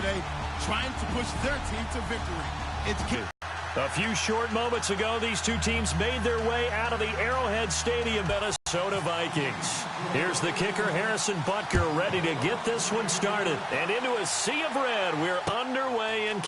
yesterday, trying to push their team to victory. It's a few short moments ago, these two teams made their way out of the Arrowhead Stadium, Minnesota Vikings. Here's the kicker, Harrison Butker, ready to get this one started. And into a sea of red, we're underway in...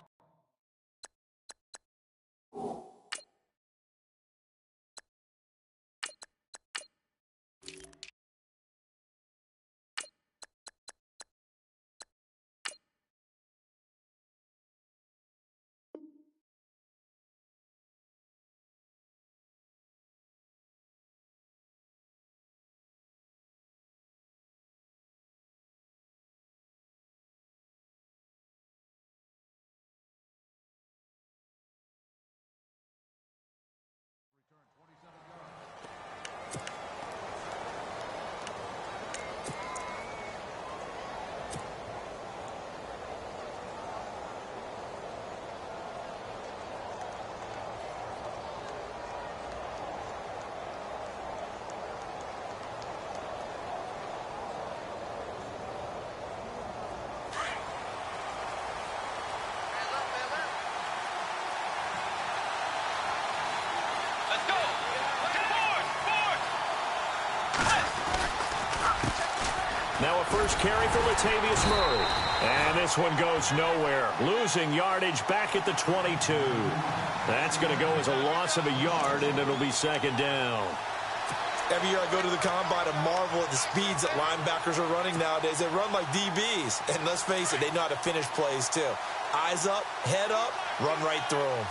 Now a first carry for Latavius Murray. And this one goes nowhere. Losing yardage back at the 22. That's going to go as a loss of a yard, and it'll be second down. Every year I go to the combine and marvel at the speeds that linebackers are running nowadays. They run like DBs. And let's face it, they know how to finish plays too. Eyes up, head up, run right through them.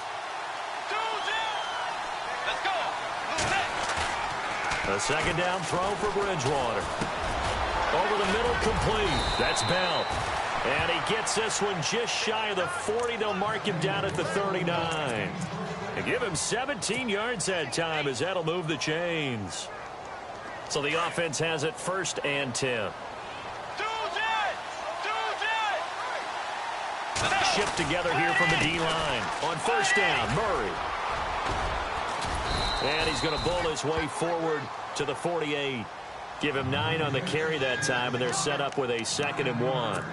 Let's go. A second down throw for Bridgewater. Over the middle, complete. That's Bell. And he gets this one just shy of the 40. They'll mark him down at the 39. They give him 17 yards that time as that'll move the chains. So the offense has it first and 10. Shipped together here from the D-line. On first down, Murray. And he's going to bowl his way forward to the 48. Give him 9 on the carry that time, and they're set up with a 2nd and 1.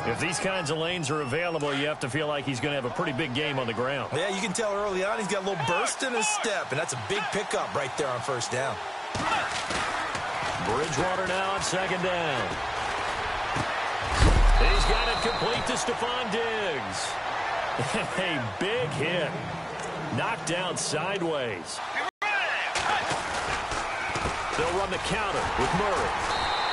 If these kinds of lanes are available, you have to feel like he's going to have a pretty big game on the ground. Yeah, you can tell early on he's got a little burst in his step, and that's a big pickup right there on first down. Bridgewater now on second down. He's got it complete to Stephon Diggs. A big hit. Knocked down sideways. They'll run the counter with Murray.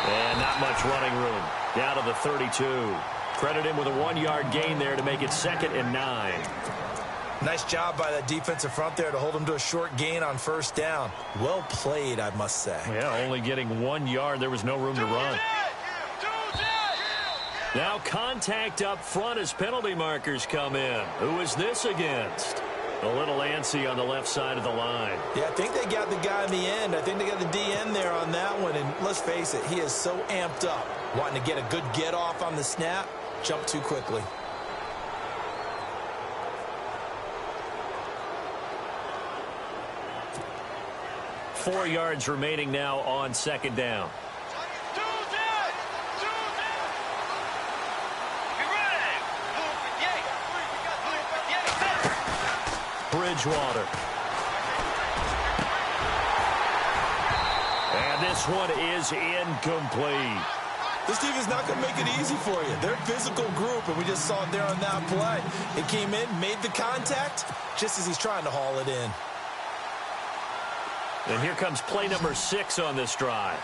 And not much running room. Down to the 32. Credit him with a 1-yard gain there to make it 2nd and 9. Nice job by that defensive front there to hold him to a short gain on first down. Well played, I must say. Yeah, only getting 1 yard. There was no room to run. Now contact up front as penalty markers come in. Who is this against? A little antsy on the left side of the line. Yeah, I think they got the guy in the end. I think they got the DN there on that one. And let's face it, he is so amped up. Wanting to get a good get off on the snap. Jump too quickly. Four yards remaining now on second down. Bridgewater. And this one is incomplete. This team is not going to make it easy for you. They're a physical group, and we just saw it there on that play. It came in, made the contact, just as he's trying to haul it in. And here comes play number 6 on this drive.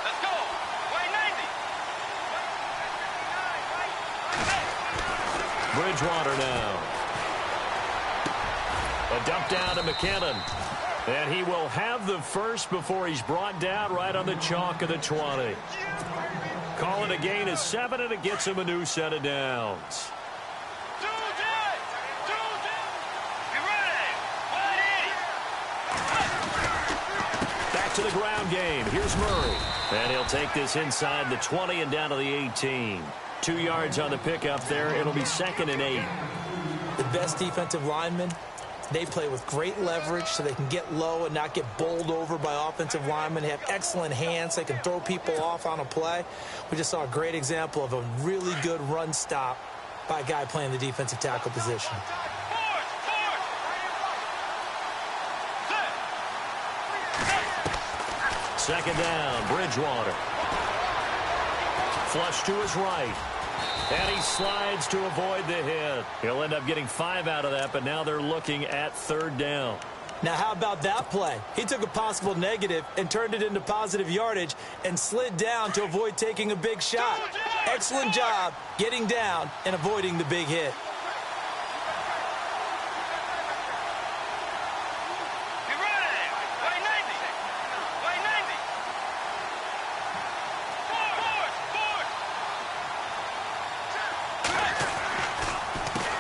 Let's go. Way 90. Bridgewater now. A dump down to McKinnon. And he will have the first before he's brought down right on the chalk of the 20. Call it a gain of 7, and it gets him a new set of downs. Back to the ground game. Here's Murray. And he'll take this inside the 20 and down to the 18. 2 yards on the pickup there. It'll be 2nd and 8. The best defensive lineman They play with great leverage so they can get low and not get bowled over by offensive linemen. They have excellent hands. They can throw people off on a play. We just saw a great example of a really good run stop by a guy playing the defensive tackle position. Second down, Bridgewater. Flush to his right. And he slides to avoid the hit. He'll end up getting 5 out of that, but now they're looking at third down. Now, how about that play? He took a possible negative and turned it into positive yardage and slid down to avoid taking a big shot. Excellent job getting down and avoiding the big hit.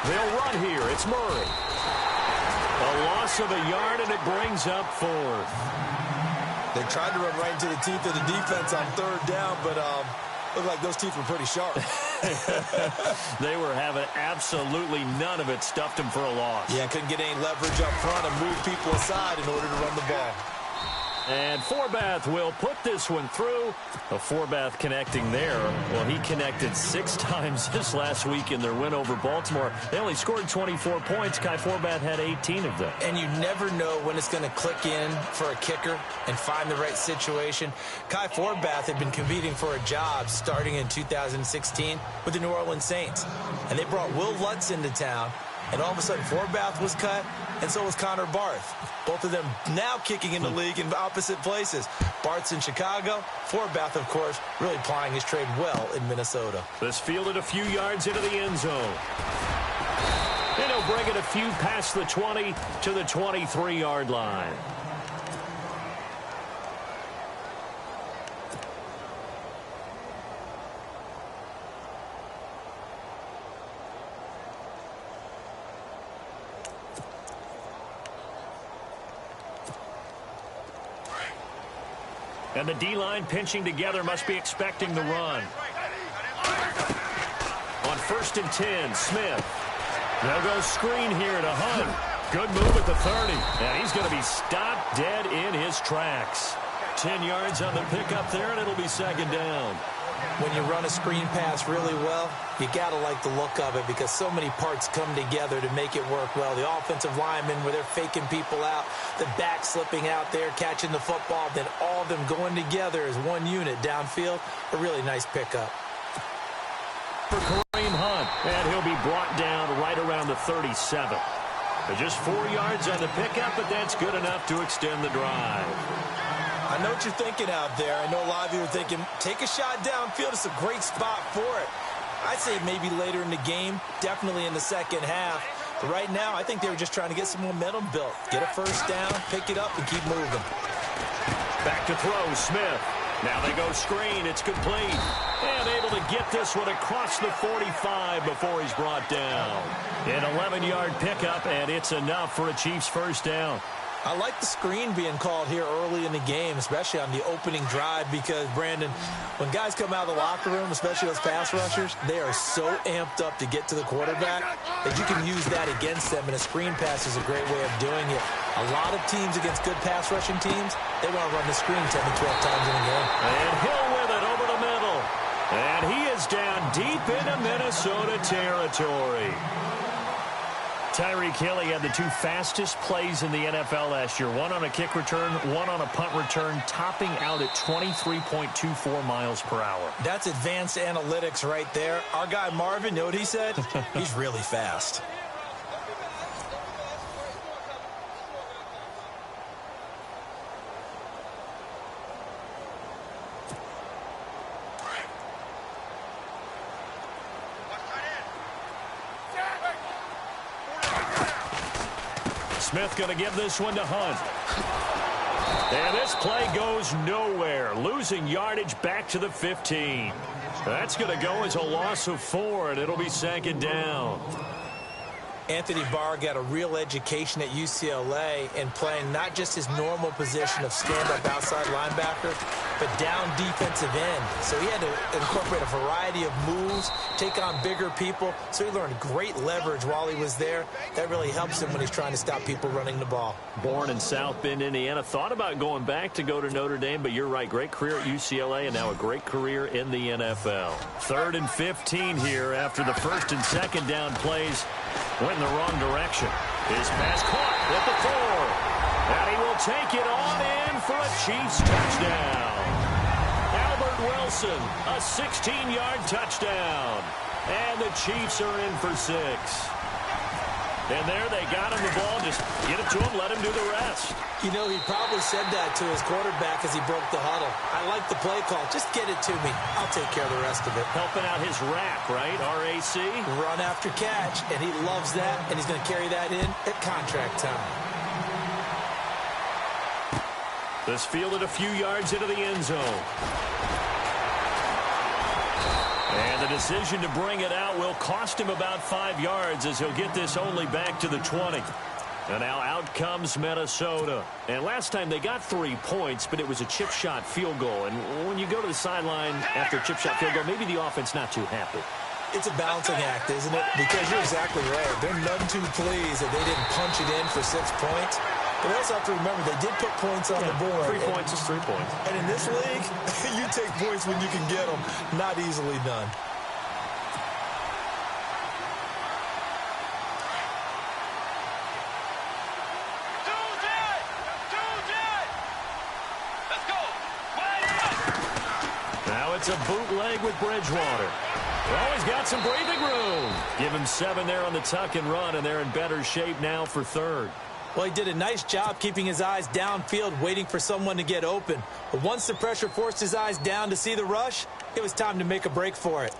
They'll run here. It's Murray. A loss of a yard, and it brings up 4th. They tried to run right into the teeth of the defense on third down, but looked like those teeth were pretty sharp. They were having absolutely none of it. Stuffed him for a loss. Yeah, couldn't get any leverage up front and move people aside in order to run the ball. And Forbath will put this one through. A Forbath connecting there. Well, he connected 6 times this last week in their win over Baltimore. They only scored 24 points. Kai Forbath had 18 of them. And you never know when it's going to click in for a kicker and find the right situation. Kai Forbath had been competing for a job starting in 2016 with the New Orleans Saints. And they brought Will Lutz into town. And all of a sudden, Forbath was cut, and so was Connor Barth. Both of them now kicking in the league in opposite places. Barth's in Chicago. Forbath, of course, really plying his trade well in Minnesota. This fielded a few yards into the end zone. And he'll bring it a few past the 20 to the 23-yard line. And the D-line pinching together must be expecting the run. On 1st and 10, Smith. They'll go screen here to Hunt. Good move at the 30. And he's going to be stopped dead in his tracks. 10 yards on the pickup there, and it'll be second down. When you run a screen pass really well, you got to like the look of it because so many parts come together to make it work well. The offensive linemen, where they're faking people out, the back slipping out there, catching the football, then all of them going together as one unit downfield. A really nice pickup. For Kareem Hunt, and he'll be brought down right around the 37. But just 4 yards on the pickup, but that's good enough to extend the drive. I know what you're thinking out there. I know a lot of you are thinking, take a shot downfield. It's a great spot for it. I'd say maybe later in the game, definitely in the second half. But right now, I think they were just trying to get some momentum built. Get a first down, pick it up, and keep moving. Back to throw, Smith. Now they go screen. It's complete. And able to get this one across the 45 before he's brought down. An 11-yard pickup, and it's enough for a Chiefs first down. I like the screen being called here early in the game, especially on the opening drive, because, Brandon, when guys come out of the locker room, especially those pass rushers, they are so amped up to get to the quarterback that you can use that against them, and a screen pass is a great way of doing it. A lot of teams against good pass rushing teams, they want to run the screen 10 to 12 times in a game. And Hill with it over the middle. And he is down deep into Minnesota territory. Tyreek Hill, he had the 2 fastest plays in the NFL last year. One on a kick return, one on a punt return, topping out at 23.24 miles per hour. That's advanced analytics right there. Our guy Marvin, you know what he said? He's really fast. Smith going to give this one to Hunt. And this play goes nowhere. Losing yardage back to the 15. That's going to go as a loss of 4, and it'll be second down. Anthony Barr got a real education at UCLA in playing not just his normal position of stand-up outside linebacker, but down defensive end. So he had to incorporate a variety of moves, take on bigger people. So he learned great leverage while he was there. That really helps him when he's trying to stop people running the ball. Born in South Bend, Indiana. Thought about going back to go to Notre Dame, but you're right. Great career at UCLA and now a great career in the NFL. 3rd and 15 here after the 1st and 2nd down plays went in the wrong direction. His pass caught at the 4. And he will take it on in for a Chiefs touchdown. Albert Wilson, a 16-yard touchdown. And the Chiefs are in for 6. And there they got him the ball. Just get it to him, let him do the rest. You know, he probably said that to his quarterback as he broke the huddle. I like the play call. Just get it to me. I'll take care of the rest of it. Helping out his RAC, right? R-A-C? Run after catch. And he loves that, and he's going to carry that in at contract time. This fielded a few yards into the end zone. And the decision to bring it out will cost him about 5 yards as he'll get this only back to the 20. And now out comes Minnesota. And last time they got 3 points, but it was a chip shot field goal. And when you go to the sideline after a chip shot field goal, maybe the offense not too happy. It's a balancing act, isn't it? Because you're exactly right. They're none too pleased that they didn't punch it in for 6 points. But we also have to remember they did put points on the board. 3 points is 3 points. And in this league, you take points when you can get them. Not easily done. It's a bootleg with Bridgewater. Always got some breathing room. Give him 7 there on the tuck and run, and they're in better shape now for 3rd. Well, he did a nice job keeping his eyes downfield, waiting for someone to get open. But once the pressure forced his eyes down to see the rush, it was time to make a break for it.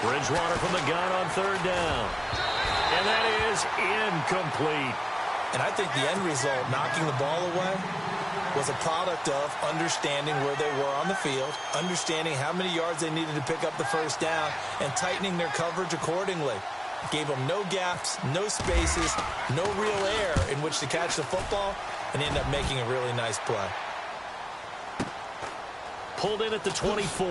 Bridgewater from the gun on 3rd down. And that is incomplete. And I think the end result, knocking the ball away, was a product of understanding where they were on the field, understanding how many yards they needed to pick up the 1st down, and tightening their coverage accordingly. Gave them no gaps, no spaces, no real air in which to catch the football, and ended up making a really nice play. Pulled in at the 24.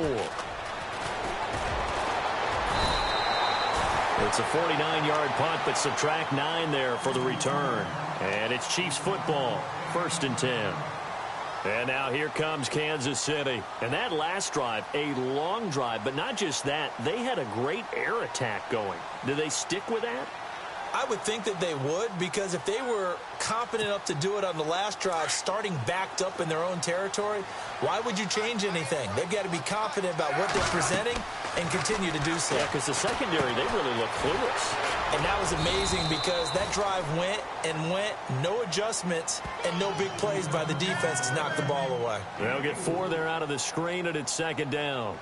It's a 49-yard punt, but subtract 9 there for the return. And it's Chiefs football, 1st and 10. And now here comes Kansas City. And that last drive, a long drive, but not just that. They had a great air attack going. Do they stick with that? I would think that they would, because if they were competent enough to do it on the last drive, starting backed up in their own territory, why would you change anything? They've got to be confident about what they're presenting and continue to do so. Yeah, because the secondary, they really look clueless. And that was amazing because that drive went and went, no adjustments, and no big plays by the defense to knock the ball away. They'll get 4 there out of the screen, and it's 2nd down.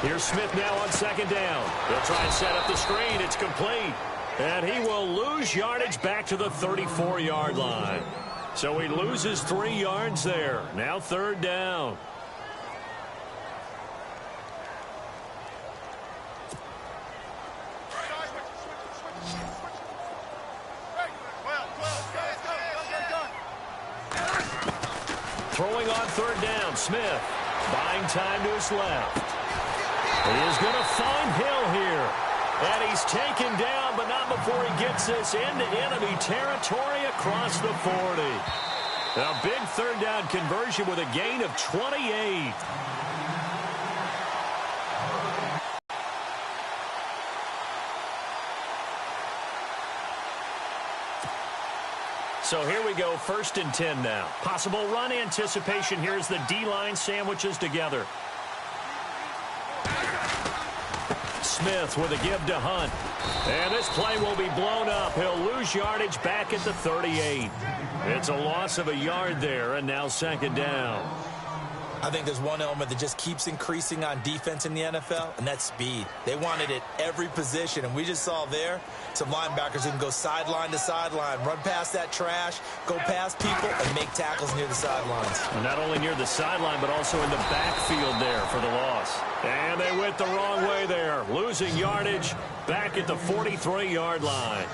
Here's Smith now on 2nd down. He'll try and set up the screen. It's complete. And he will lose yardage back to the 34-yard line. So he loses 3 yards there. Now 3rd down. Throwing on 3rd down, Smith. Buying time to his left. He is going to find Hill here. And he's taken down, but not before he gets this into enemy territory across the 40. A big 3rd down conversion with a gain of 28. So here we go, 1st and 10 now. Possible run anticipation here as the D-line sandwiches together. Smith with a give to Hunt. And this play will be blown up. He'll lose yardage back at the 38. It's a loss of a yard there, and now 2nd down. I think there's one element that just keeps increasing on defense in the NFL, and that's speed. They want it at every position, and we just saw there some linebackers who can go sideline to sideline, run past that trash, go past people, and make tackles near the sidelines. And not only near the sideline, but also in the backfield there for the loss. And they went the wrong way there, losing yardage back at the 43-yard line.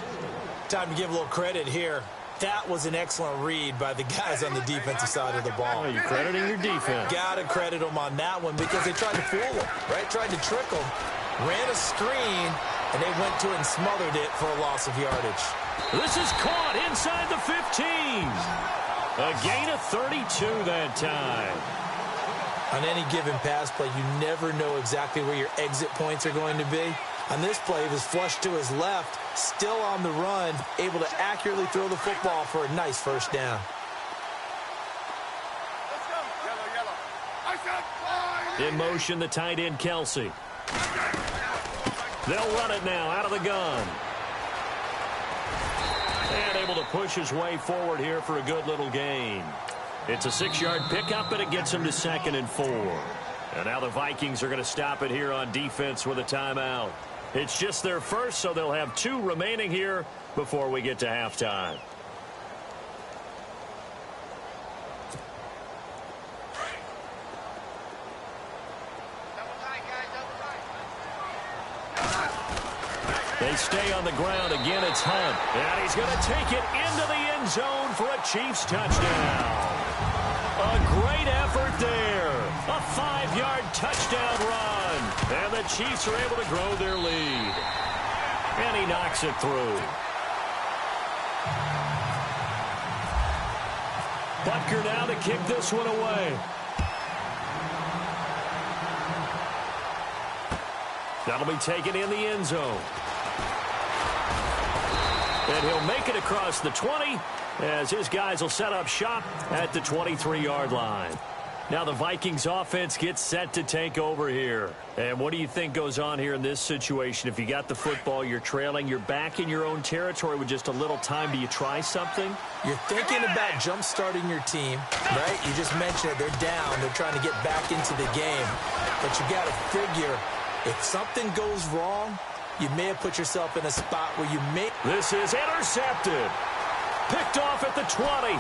Time to give a little credit here. That was an excellent read by the guys on the defensive side of the ball. Oh, you're crediting your defense. Got to credit them on that one because they tried to fool them, right? Tried to trick them, ran a screen, and they went to it and smothered it for a loss of yardage. This is caught inside the 15. A gain of 32 that time. On any given pass play, you never know exactly where your exit points are going to be. On this play, he was flushed to his left, still on the run, able to accurately throw the football for a nice 1st down. In motion, the tight end, Kelsey. They'll run it now out of the gun. And able to push his way forward here for a good little gain. It's a 6-yard pickup, and it gets him to 2nd and 4. And now the Vikings are going to stop it here on defense with a timeout. It's just their first, so they'll have 2 remaining here before we get to halftime. They stay on the ground. Again, it's Hunt. And he's going to take it into the end zone for a Chiefs touchdown. A great effort there. A 5-yard touchdown run. And the Chiefs are able to grow their lead. And he knocks it through. Butker now to kick this one away. That'll be taken in the end zone. And he'll make it across the 20 as his guys will set up shop at the 23-yard line. Now the Vikings offense gets set to take over here. And what do you think goes on here in this situation? If you got the football, you're trailing, you're back in your own territory with just a little time. Do you try something? You're thinking about jump-starting your team, right? You just mentioned it. They're down. They're trying to get back into the game. But you got to figure if something goes wrong, you may have put yourself in a spot where you may... This is intercepted. Picked off at the 20.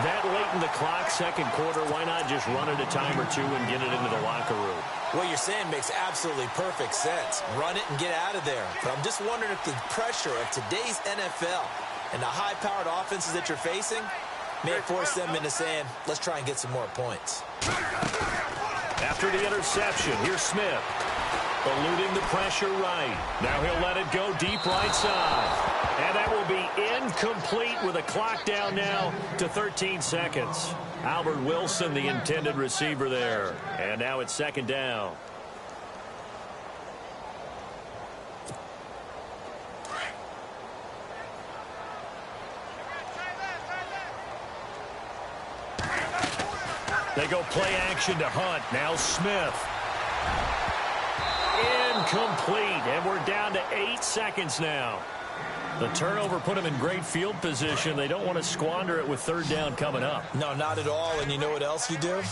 That late in the clock, 2nd quarter, why not just run it a time or 2 and get it into the locker room? What you're saying makes absolutely perfect sense. Run it and get out of there. But I'm just wondering if the pressure of today's NFL and the high-powered offenses that you're facing may force them into saying, let's try and get some more points. After the interception, here's Smith. Eluding the pressure right. Now he'll let it go deep right side. And that will be incomplete with a clock down now to 13 seconds. Albert Wilson, the intended receiver there. And now it's 2nd down. They go play action to Hunt. Now Smith. Incomplete. And we're down to 8 seconds now. The turnover put them in great field position. They don't want to squander it with 3rd down coming up. No, not at all. And you know what else you do?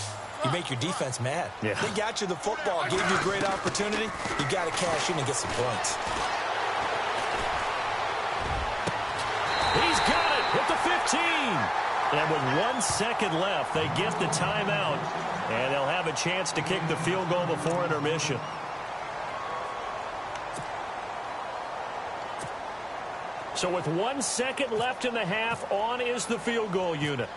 You make your defense mad. Yeah. They got you the football, gave you a great opportunity. You got to cash in and get some points. He's got it at the 15. And with 1 second left, they get the timeout. And they'll have a chance to kick the field goal before intermission. So with 1 second left in the half, on is the field goal unit.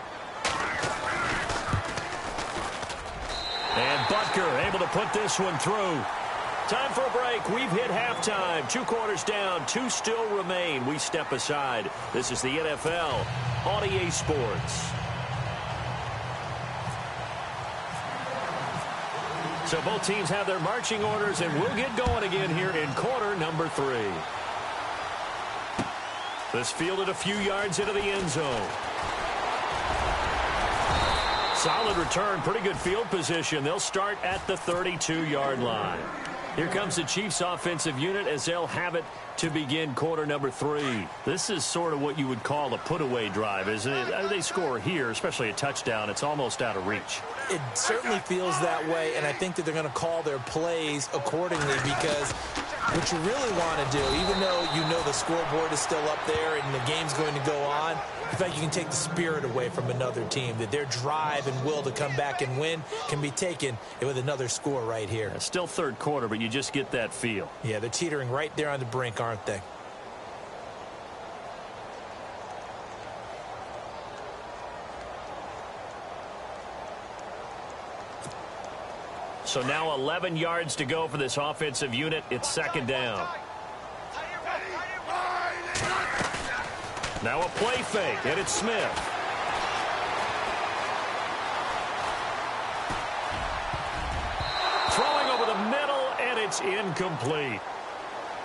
And Butker able to put this one through. Time for a break. We've hit halftime. 2 quarters down. 2 still remain. We step aside. This is the NFL on EA Sports. So both teams have their marching orders, and we'll get going again here in quarter number 3. This fielded a few yards into the end zone. Solid return, pretty good field position. They'll start at the 32-yard line. Here comes the Chiefs offensive unit as they'll have it to begin quarter number 3. This is sort of what you would call a put-away drive, isn't it? They score here, especially a touchdown. It's almost out of reach. It certainly feels that way, and I think that they're going to call their plays accordingly because what you really want to do, even though you know the scoreboard is still up there and the game's going to go on, in fact, you can take the spirit away from another team, that their drive and will to come back and win can be taken with another score right here. Yeah, still third quarter, but you just get that feel. Yeah, they're teetering right there on the brink, aren't they? So now 11 yards to go for this offensive unit. It's second down. Now a play fake, and it's Smith. Throwing over the middle, and it's incomplete.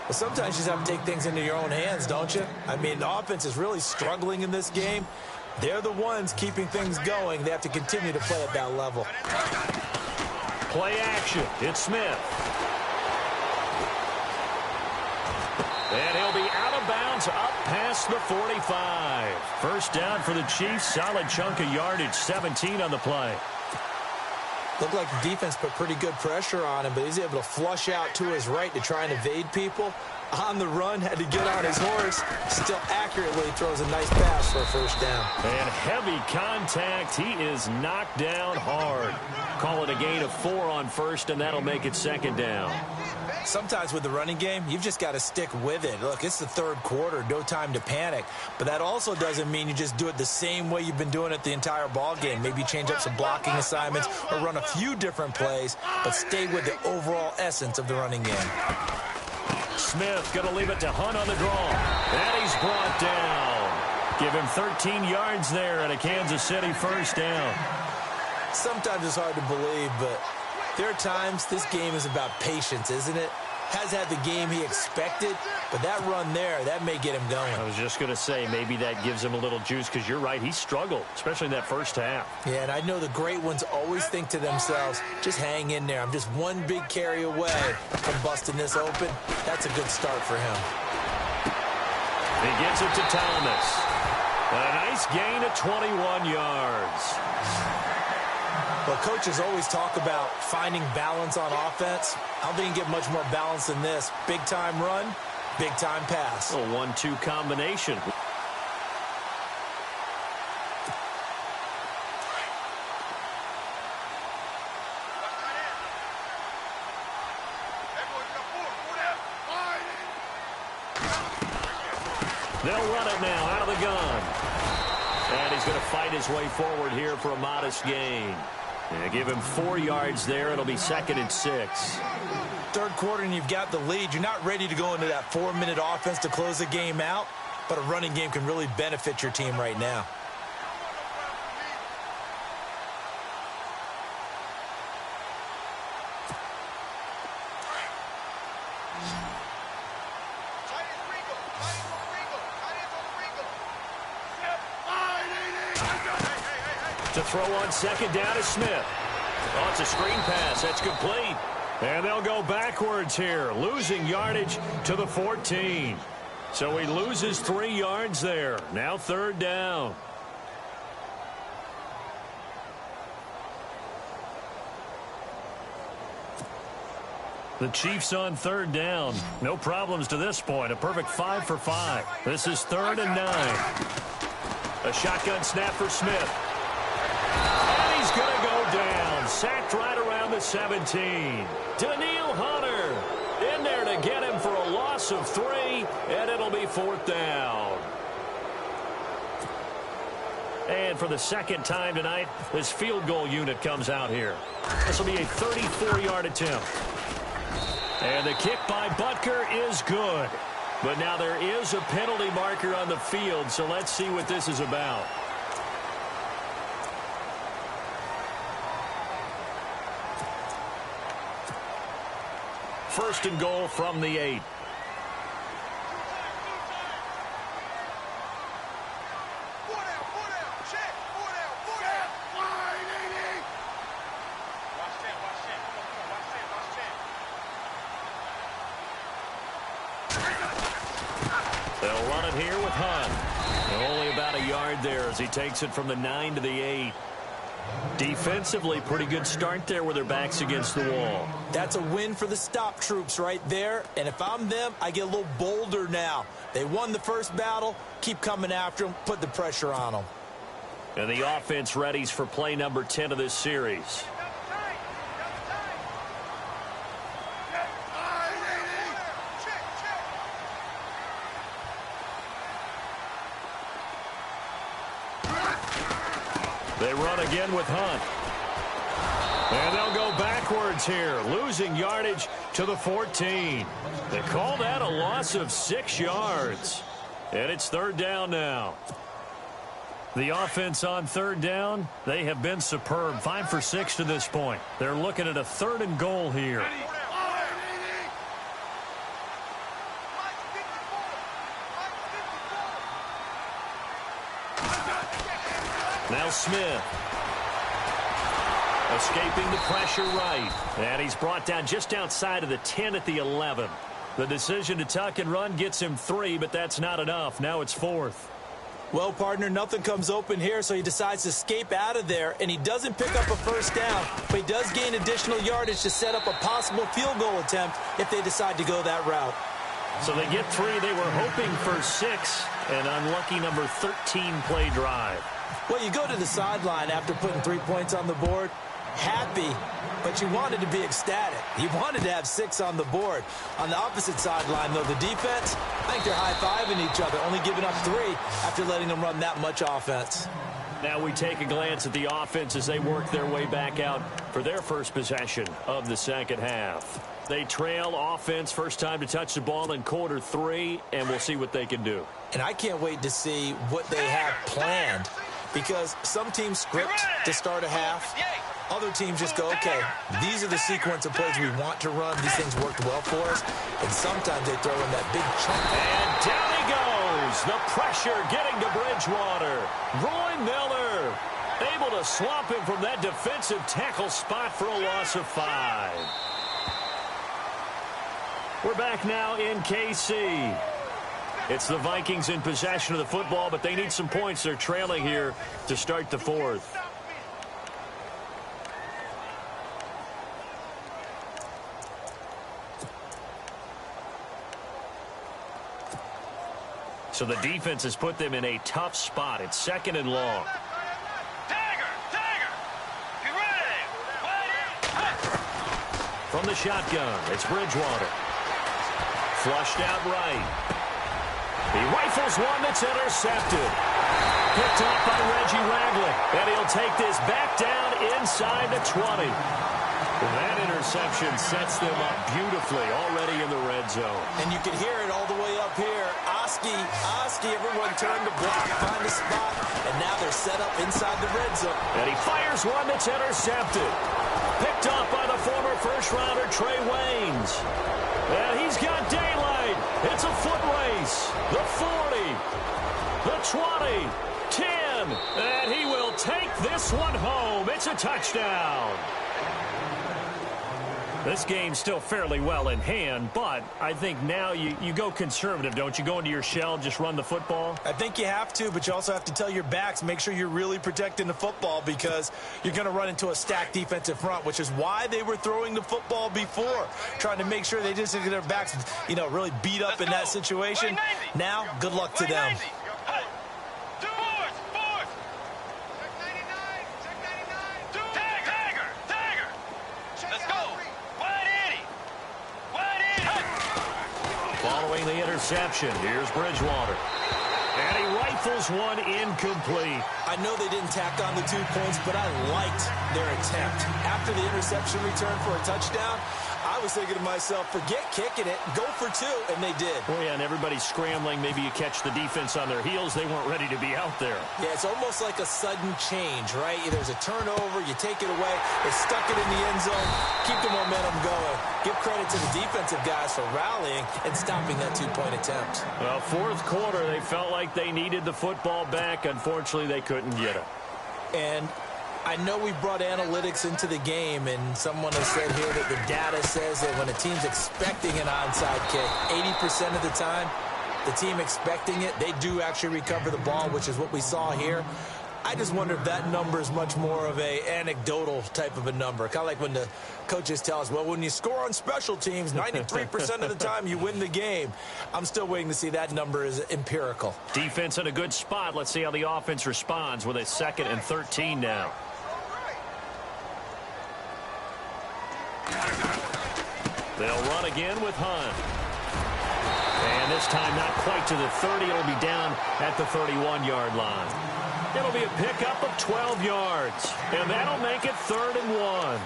Well, sometimes you just have to take things into your own hands, don't you? I mean, the offense is really struggling in this game. They're the ones keeping things going. They have to continue to play at that level. Play action. It's Smith. And he'll be out of bounds up past the 45. First down for the Chiefs. Solid chunk of yardage. 17 on the play. Looked like the defense put pretty good pressure on him, but he's able to flush out to his right to try and evade people. On the run, had to get on his horse. Still accurately throws a nice pass for a first down. And heavy contact. He is knocked down hard. Call it a gain of 4 on first, and that'll make it second down. Sometimes with the running game, you've just got to stick with it. Look, it's the third quarter, no time to panic. But that also doesn't mean you just do it the same way you've been doing it the entire ball game. Maybe change up some blocking assignments or run a few different plays, but stay with the overall essence of the running game. Smith going to leave it to Hunt on the draw. And he's brought down. Give him 13 yards there and a Kansas City first down. Sometimes it's hard to believe, but there are times this game is about patience, isn't it? Has had the game he expected, but that run there, that may get him going. I was just going to say, maybe that gives him a little juice, because you're right, he struggled, especially in that first half. Yeah, and I know the great ones always think to themselves, just hang in there. I'm just one big carry away from busting this open. That's a good start for him. He gets it to Thomas. A nice gain of 21 yards. Well, coaches always talk about finding balance on offense. I don't think you can get much more balance than this. Big-time run, big-time pass. A 1-2 combination. They'll run it now out of the gun. And he's going to fight his way forward here for a modest gain. And give him 4 yards there. It'll be second and 6. Third quarter and you've got the lead. You're not ready to go into that 4-minute offense to close the game out, but a running game can really benefit your team right now. To throw on second down is Smith. Oh, it's a screen pass. That's complete. And they'll go backwards here, losing yardage to the 14. So he loses 3 yards there. Now third down. The Chiefs on third down. No problems to this point. A perfect 5 for 5. This is 3rd and 9. A shotgun snap for Smith. And he's going to go down. Sacked right around the 17. Daniil Hunter in there to get him for a loss of 3, and it'll be 4th down. And for the second time tonight, this field goal unit comes out here. This will be a 34-yard attempt. And the kick by Butker is good. But now there is a penalty marker on the field, so let's see what this is about. first and goal from the 8. They'll run it here with Hunt. Only about a yard there as he takes it from the 9 to the 8. Defensively, pretty good start there with their backs against the wall. That's a win for the stop troops right there. And if I'm them, I get a little bolder now. They won the first battle. Keep coming after them. Put the pressure on them. And the offense readies for play number 10 of this series. They run again with Hunt. And they'll go backwards here, losing yardage to the 14. They call that a loss of 6 yards. And it's third down now. The offense on third down, they have been superb. 5 for 6 to this point. They're looking at a third and goal here. Now Smith. Escaping the pressure right. And he's brought down just outside of the 10 at the 11. The decision to tuck and run gets him 3, but that's not enough. Now it's 4th. Well, partner, nothing comes open here, so he decides to escape out of there, and he doesn't pick up a first down, but he does gain additional yardage to set up a possible field goal attempt if they decide to go that route. So they get 3. They were hoping for 6. An unlucky number 13 play drive. Well, you go to the sideline after putting 3 points on the board, happy, but you wanted to be ecstatic. You wanted to have 6 on the board. On the opposite sideline, though, the defense, I think they're high-fiving each other, only giving up 3 after letting them run that much offense. Now we take a glance at the offense as they work their way back out for their first possession of the second half. They trail offense, first time to touch the ball in quarter 3, and we'll see what they can do. And I can't wait to see what they have planned, because some teams script to start a half. Other teams just go, okay, these are the sequence of plays we want to run. These things worked well for us. And sometimes they throw in that big chunk. And down he goes. The pressure getting to Bridgewater. Roy Miller able to swamp him from that defensive tackle spot for a loss of 5. We're back now in KC. It's the Vikings in possession of the football, but they need some points. They're trailing here to start the 4th. So the defense has put them in a tough spot. It's 2nd and long. Get ready. From the shotgun, it's Bridgewater. Flushed out right. He rifles one that's intercepted. Picked off by Reggie Ragland. And he'll take this back down inside the 20. That interception sets them up beautifully already in the red zone. And you can hear it all the way up here. Oski, everyone turned to block, find a spot, and now they're set up inside the red zone. And he fires one that's intercepted. Picked off by the former first-rounder Trey Waynes. And he's got daylight. It's a foot race. The 40, the 20, 10, and he will take this one home. It's a touchdown. This game's still fairly well in hand, but I think now you go conservative, don't you? Go into your shell, just run the football? I think you have to, but you also have to tell your backs, make sure you're really protecting the football, because you're going to run into a stacked defensive front, which is why they were throwing the football before, trying to make sure they just get their backs, really beat up in that situation. Now, good luck to them. Following the interception, here's Bridgewater. And he rifles one incomplete. I know they didn't tack on the 2 points, but I liked their attempt. After the interception return for a touchdown, I I was thinking to myself, forget kicking it, go for two, and they did. Well, yeah, and everybody's scrambling. Maybe you catch the defense on their heels. They weren't ready to be out there. Yeah, it's almost like a sudden change, right? There's a turnover, you take it away, they stuck it in the end zone, keep the momentum going. Give credit to the defensive guys for rallying and stopping that two-point attempt. Well, fourth quarter, they felt like they needed the football back. Unfortunately, they couldn't get it. And I know we brought analytics into the game, and someone has said here that the data says that when a team's expecting an onside kick, 80% of the time, the team expecting it, they do actually recover the ball, which is what we saw here. I just wonder if that number is much more of a anecdotal type of a number. Kind of like when the coaches tell us, well, when you score on special teams, 93% of the time you win the game. I'm still waiting to see that number is empirical. Defense in a good spot. Let's see how the offense responds with a 2nd and 13 now. They'll run again with Hunt. And this time not quite to the 30. It'll be down at the 31-yard line. It'll be a pickup of 12 yards. And that'll make it 3rd and 1.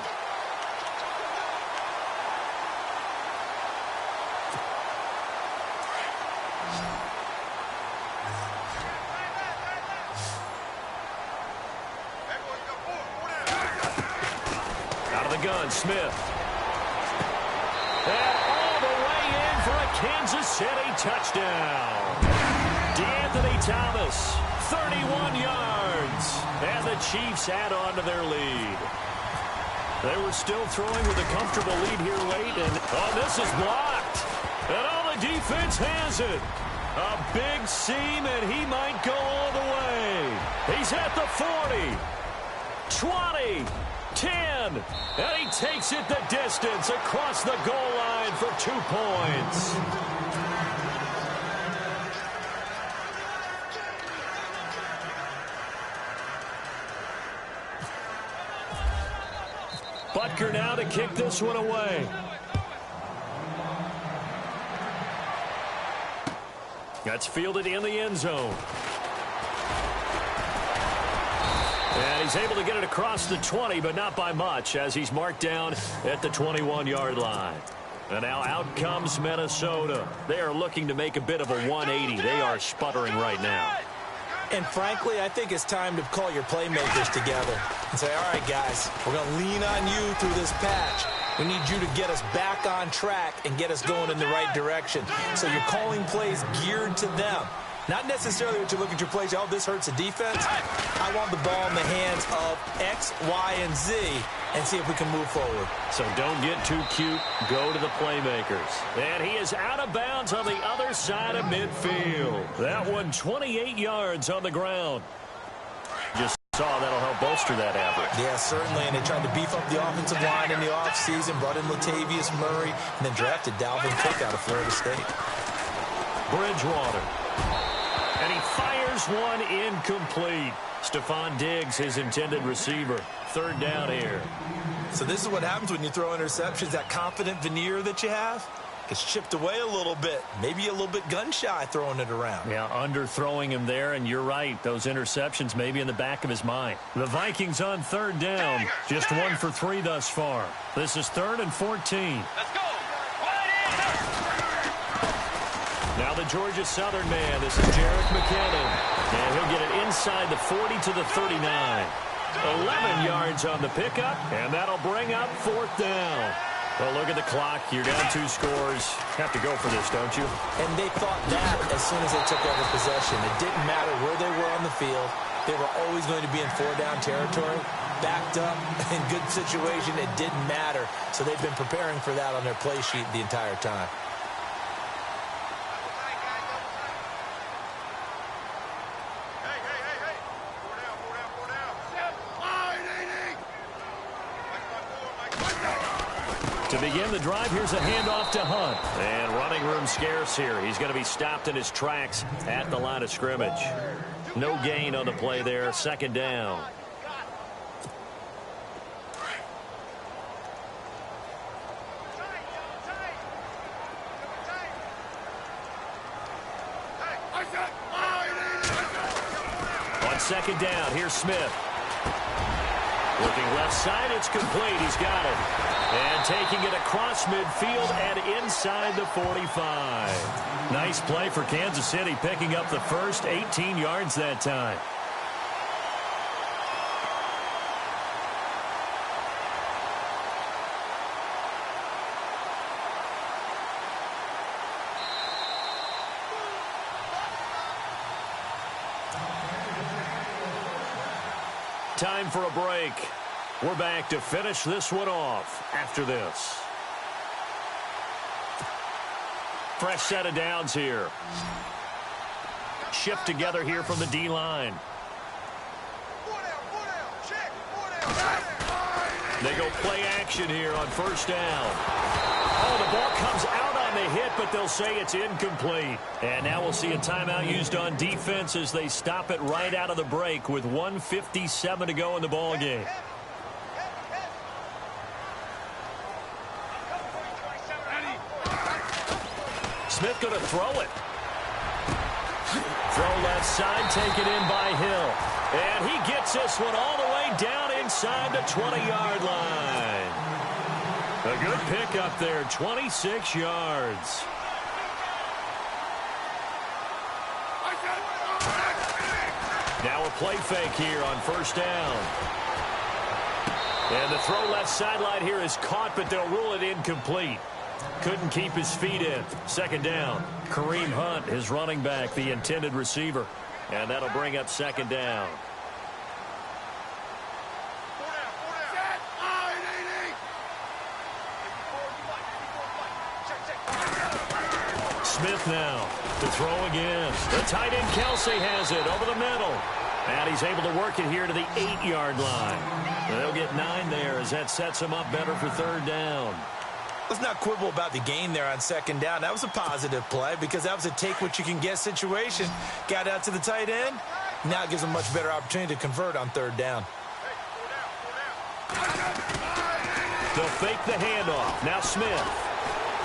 Out of the gun, Smith. And all the way in for a Kansas City touchdown. DeAnthony Thomas, 31 yards. And the Chiefs add on to their lead. They were still throwing with a comfortable lead here late. And, this is blocked. And the defense has it. A big seam, and he might go all the way. He's at the 40. 20. 10, and he takes it the distance across the goal line for 2 points. Butker now to kick this one away. That's fielded in the end zone. And he's able to get it across the 20, but not by much, as he's marked down at the 21-yard line. And now out comes Minnesota. They are looking to make a bit of a 180. They are sputtering right now. And frankly, I think it's time to call your playmakers together and say, all right, guys, we're going to lean on you through this patch. We need you to get us back on track and get us going in the right direction. So you're calling plays geared to them. Not necessarily what you look at your plays, oh, this hurts the defense. I want the ball in the hands of X, Y, and Z and see if we can move forward. So don't get too cute. Go to the playmakers. And he is out of bounds on the other side of midfield. That one 28 yards on the ground. Just saw that'll help bolster that average. Yeah, certainly. And they tried to beef up the offensive line in the offseason, brought in Latavius Murray, and then drafted Dalvin Cook out of Florida State. Bridgewater. And he fires one incomplete. Stephon Diggs, his intended receiver. 3rd down here. So this is what happens when you throw interceptions. That confident veneer that you have gets chipped away a little bit. Maybe a little bit gun-shy throwing it around. Yeah, underthrowing him there, and you're right. Those interceptions may be in the back of his mind. The Vikings on 3rd down. Just 1 for 3 thus far. This is 3rd and 14. Let's go. Now the Georgia Southern man. This is Jerick McKinnon. And he'll get it inside the 40 to the 39. 11 yards on the pickup, and that'll bring up 4th down. Well, look at the clock. You're down 2 scores. Have to go for this, don't you? And they thought that as soon as they took over possession. It didn't matter where they were on the field. They were always going to be in 4-down territory. Backed up, in good situation, it didn't matter. So they've been preparing for that on their play sheet the entire time. To begin the drive, here's a handoff to Hunt. And running room scarce here. He's going to be stopped in his tracks at the line of scrimmage. No gain on the play there. 2nd down. On 2nd down, here's Smith. Looking left side, it's complete. He's got it. And taking it across midfield and inside the 45. Nice play for Kansas City, picking up the first 18 yards that time. Time for a break. We're back to finish this one off after this. Fresh set of downs here. Shift together here from the D-line. They go play action here on first down. Oh, the ball comes out on the hit, but they'll say it's incomplete. And now we'll see a timeout used on defense as they stop it right out of the break with 1:57 to go in the ball game. Smith going to throw it. Throw left side, taken in by Hill. And he gets this one all the way down inside the 20-yard line. A good pickup there, 26 yards. Now a play fake here on first down. And the throw left sideline here is caught, but they'll rule it incomplete. Couldn't keep his feet in. Second down. Kareem Hunt, his running back, the intended receiver. And that'll bring up second down. Smith now to throw again. The tight end Kelsey has it over the middle. And he's able to work it here to the 8-yard line. They'll get 9 there as that sets him up better for third down. Let's not quibble about the gain there on second down. That was a positive play because that was a take-what-you-can-get situation. Got out to the tight end. Now it gives him a much better opportunity to convert on third down. They'll fake the handoff. Now Smith.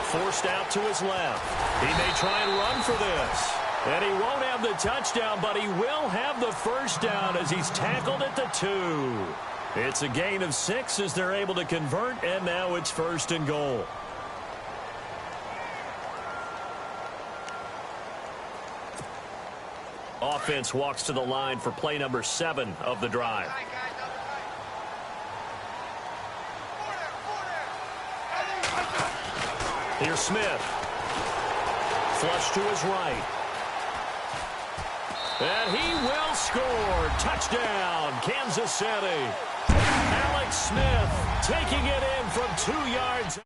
Forced out to his left. He may try and run for this. And he won't have the touchdown, but he will have the first down as he's tackled at the 2. It's a gain of 6 as they're able to convert, and now it's first and goal. Offense walks to the line for play number 7 of the drive. Here's Smith. Flush to his right. And he will score. Touchdown, Kansas City. Alex Smith taking it in from 2 yards.